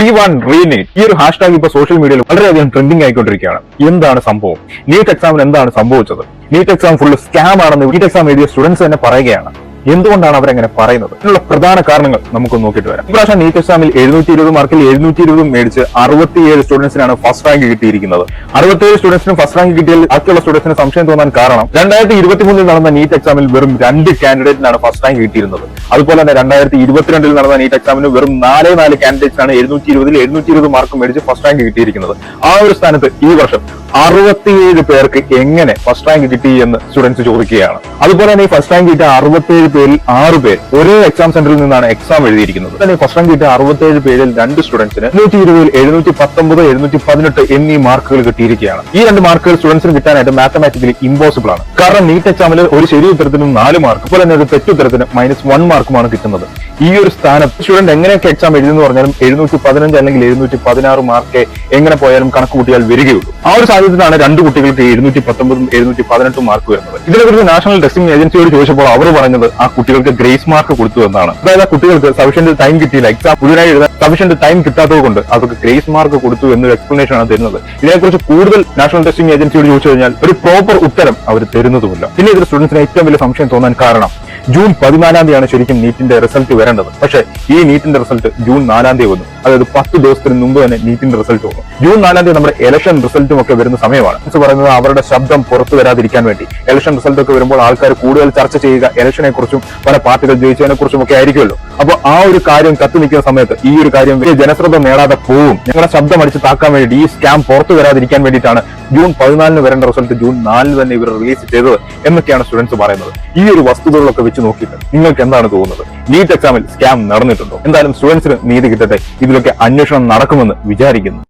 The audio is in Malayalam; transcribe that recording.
റീ1 റീനീറ്റ് ഈ ഒരു ഹാഷ്ടാഗ് ഇപ്പൊ സോഷ്യൽ മീഡിയയിൽ വളരെയധികം ട്രെൻഡിങ് ആയിക്കൊണ്ടിരിക്കുകയാണ്. എന്താണ് സംഭവം? നീറ്റ് എക്സാമിന് എന്താണ് സംഭവിച്ചത്? നീറ്റ് എക്സാം ഫുൾ സ്കാം ആണെന്ന് നീറ്റ് എക്സാം എഴുതിയ സ്റ്റുഡൻസ് തന്നെ പറയുകയാണ്. എന്തുകൊണ്ടാണ് അവരെങ്ങനെ പറയുന്നത്? ഇതിനുള്ള പ്രധാന കാരണങ്ങൾ നമുക്ക് നോക്കിയിട്ട് വരാം. ഇപ്രാവശ്യം നീറ്റ് എക്സാമിൽ 720 മാർക്കിൽ 720 മേടിച്ച് 67 സ്റ്റുഡൻസിനാണ് ഫസ്റ്റ് റാങ്ക് കിട്ടിയിരിക്കുന്നത്. 67 സ്റ്റുഡൻസിന് ഫസ്റ്റ് റാങ്ക് കിട്ടിയാൽ ബാക്കിയുള്ള സ്റ്റുഡൻസിന് സംശയം തോന്നാൻ കാരണം 2023 നടന്ന നീറ്റ് എക്സാമിൽ വെറും 2 കാൻഡിഡേറ്റിനാണ് ഫസ്റ്റ് റാങ്ക് കിട്ടിയിരുന്നത്. അതുപോലെ തന്നെ 2022 നടന്ന നീറ്റ് എക്സാമിന് വെറും 4 കാൻഡിഡേറ്റ്സാണ് 720 മാർക്ക് മേടിച്ച് ഫസ്റ്റ് റാങ്ക് കിട്ടിയിരിക്കുന്നത്. ആ ഒരു സ്ഥാനത്ത് ഈ വർഷം 67 പേർക്ക് എങ്ങനെ ഫസ്റ്റ് റാങ്ക് കിട്ടി എന്ന് സ്റ്റുഡൻസ് ചോദിക്കുകയാണ്. അതുപോലെ തന്നെ ഈ ഫസ്റ്റ് റാങ്ക് കിട്ടിയ 67 പേരിൽ 6 പേർ ഒരേ എക്സാം സെന്ററിൽ നിന്നാണ് എക്സാം എഴുതിയിരിക്കുന്നത്. തന്നെ ഫസ്റ്റ് റാങ്ക് കിട്ടിയ 67 പേരിൽ 2 സ്റ്റുഡൻസിന് 720, 719, 718 എന്നീ മാർക്കുകൾ കിട്ടിയിരിക്കുകയാണ്. ഈ 2 മാർക്കുകൾ സ്റ്റുഡൻസിന് കിട്ടാനായിട്ട് മാത്തമാറ്റിക്കലി ഇമ്പോസിബിൾ ആണ്. കാരണം നീറ്റ് എക്സാമിൽ ഒരു ശരി ഉത്തരത്തിനും 4 മാർക്ക്, അതുപോലെ തന്നെ ഒരു തെറ്റുത്തരത്തിന് -1 മാർക്കുമാണ് കിട്ടുന്നത്. ഈ ഒരു സ്ഥാനത്ത് സ്റ്റുഡന്റ് എങ്ങനെയൊക്കെ എക്സാം എഴുതുന്നു പറഞ്ഞാലും 715 അല്ലെങ്കിൽ 716 മാർക്ക് എങ്ങനെ പോയാലും കണക്ക് കൂട്ടിയാൽ വരികയുള്ളൂ. ആ ഒരു സാഹചര്യത്തിലാണ് 2 കുട്ടികൾക്ക് 719, 718 മാർക്ക് വരുന്നത്. ഇതിനെക്കുറിച്ച് നാഷണൽ ടെസ്റ്റിംഗ് ഏജൻസിയോട് ചോദിച്ചപ്പോൾ അവർ പറഞ്ഞത് ആ കുട്ടികൾക്ക് ഗ്രേസ് മാർക്ക് കൊടുത്തു എന്നാണ്. അതായത് ആ കുട്ടികൾക്ക് സഫീഷ്യന്റ് ടൈം കിട്ടിയില്ല, എക്സാം മുഴുവനായി എഴുതാൻ സഫീഷ്യന്റ് ടൈം കിട്ടാത്തത് കൊണ്ട് അവർക്ക് ഗ്രേസ് മാർക്ക് കൊടുത്തു എന്നൊരു എക്സ്പ്ലനേഷൻ ആണ് തരുന്നത്. ഇതിനെക്കുറിച്ച് കൂടുതൽ നാഷണൽ ടെസ്റ്റിംഗ് ഏജൻസിയോട് ചോദിച്ചു കഴിഞ്ഞാൽ ഒരു പ്രോപ്പർ ഉത്തരം അവർ തരുന്നതുമില്ല. പിന്നെ ഇതിൽ സ്റ്റുഡൻസിന് ഏറ്റവും വലിയ സംശയം തോന്നാൻ കാരണം ജൂൺ 14 തീയതിയാണ് ശരിക്കും നീറ്റിന്റെ റിസൾട്ട് വരേണ്ടത്. പക്ഷേ ഈ നീറ്റിന്റെ റിസൾട്ട് ജൂൺ 4 തീയതി വന്നു. അതായത് 10 ദിവസത്തിന് മുമ്പ് തന്നെ നീറ്റിന്റെ റിസൾട്ട് വന്നു. ജൂൺ 4 തീയതി നമ്മുടെ ഇലക്ഷൻ റിസൾട്ടും ഒക്കെ വരുന്ന സമയമാണ്. പറയുന്നത് അവരുടെ ശബ്ദം പുറത്തു വരാതിരിക്കാൻ വേണ്ടി ഇലക്ഷൻ റിസൾട്ട് ഒക്കെ വരുമ്പോൾ ആൾക്കാർ കൂടുതൽ ചർച്ച ചെയ്യുക ഇലക്ഷനെ കുറിച്ചും പല പാർട്ടികൾ ജയിച്ചതിനെ കുറിച്ചും ഒക്കെ ആയിരിക്കുമല്ലോ. അപ്പൊ ആ ഒരു കാര്യം കത്തി നിൽക്കുന്ന സമയത്ത് ഈ ഒരു കാര്യം വലിയ ജനശ്രദ്ധ നേടാതെ പോവും. ഞങ്ങളുടെ ശബ്ദം അടിച്ച് താക്കാൻ വേണ്ടി ഈ സ്കാം പുറത്തു വരാതിരിക്കാൻ വേണ്ടിയിട്ടാണ് ജൂൺ 14 വരേണ്ട റിസൾട്ട് ജൂൺ 4 തന്നെ ഇവർ റിലീസ് ചെയ്തത് എന്നൊക്കെയാണ് സ്റ്റുഡൻസ് പറയുന്നത്. ഈ ഒരു വസ്തുതകളൊക്കെ വെച്ച് നോക്കിയിട്ട് നിങ്ങൾക്ക് എന്താണ് തോന്നുന്നത്? നീറ്റ് എക്സാമിൽ സ്കാം നടന്നിട്ടുണ്ടോ? എന്തായാലും സ്റ്റുഡൻസിന് നീതി കിട്ടട്ടെ. ഇതിലൊക്കെ അന്വേഷണം നടക്കുമെന്ന് വിചാരിക്കുന്നു.